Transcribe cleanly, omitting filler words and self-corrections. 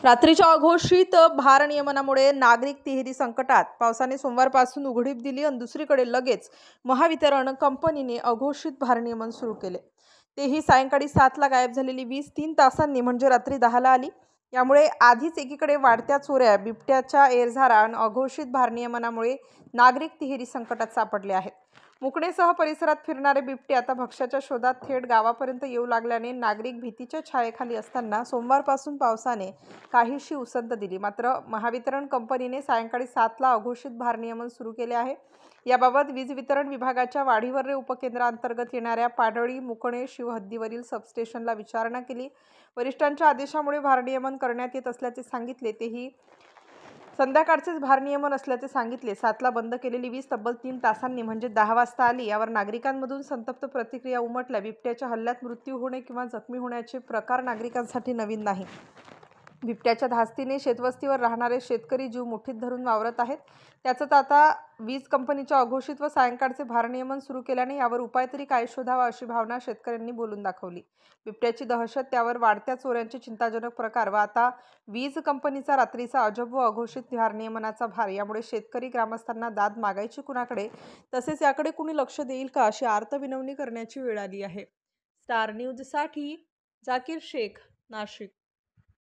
रात्रीच्या अघोषित भारनियमनामुळे नागरिक तिहेरी संकटात. पावसाने सोमवारपासून उघडीप दिली आणि दुसरीकडे लगेच महावितरण कंपनीने अघोषित भारनियमन सुरू केले. तेही सायंकाळी 7ला गायब झालेली वीज 3 तासांनी म्हणजे रात्री 10ला आली. यामुळे आधीच एकीकडे वाढत्या चोऱ्या, बिबट्याच्या एरझारा आणि अघोषित भारनियमनामुळे नागरिक तिहेरी संकटात सापडले आहेत. मुकणेसह परिसरात फिरणारे बिबटे आता भक्ष्याच्या शोधात थेट गावापर्यंत येऊ लागल्याने नागरिक भीतीच्या छायेखाली असताना सोमवारपासून पावसाने काहीशी उसंत दिली. मात्र महावितरण कंपनीने सायंकाळी 7ला अघोषित भारनियमन सुरू केले आहे. याबाबत वीज वितरण विभागाच्या वाढीवर्रे उपकेंद्रांतर्गत येणाऱ्या पाडळी, मुकणे, शिवहद्दीवरील सबस्टेशनला विचारणा केली. वरिष्ठांच्या आदेशामुळे भारनियमन करण्यात येत असल्याचे सांगितले. तेही संध्याकाळचेच भारनियमन असल्याचे सांगितले. 7ला बंद केलेली वीज तब्बल 3 तासांनी म्हणजे 10 वाजता आली. यावर नागरिकांमधून संतप्त प्रतिक्रिया उमटल्या. बिबट्याच्या हल्ल्यात मृत्यू होणे किंवा जखमी होण्याचे प्रकार नागरिकांसाठी नवीन नाही. बिबट्याच्या धास्तीने शेतवस्तीवर राहणारे शेतकरी जीव मुठीत धरून वावरत आहेत. त्याचं आता वीज कंपनीच्या अघोषित व सायंकाळचे भारनियमन सुरू केल्याने यावर उपाय तरी काय शोधावा अशी भावना शेतकऱ्यांनी बोलून दाखवली. बिबट्याची दहशत, त्यावर वाढत्या चोऱ्यांचे चिंताजनक प्रकार व आता वीज कंपनीचा रात्रीचा अजब व अघोषित भारनियमनाचा भार, यामुळे शेतकरी ग्रामस्थांना दाद मागायची कुणाकडे, तसेच याकडे कुणी लक्ष देईल का अशी आर्त विनवणी करण्याची वेळ आली आहे. स्टार न्यूजसाठी जाकीर शेख, नाशिक.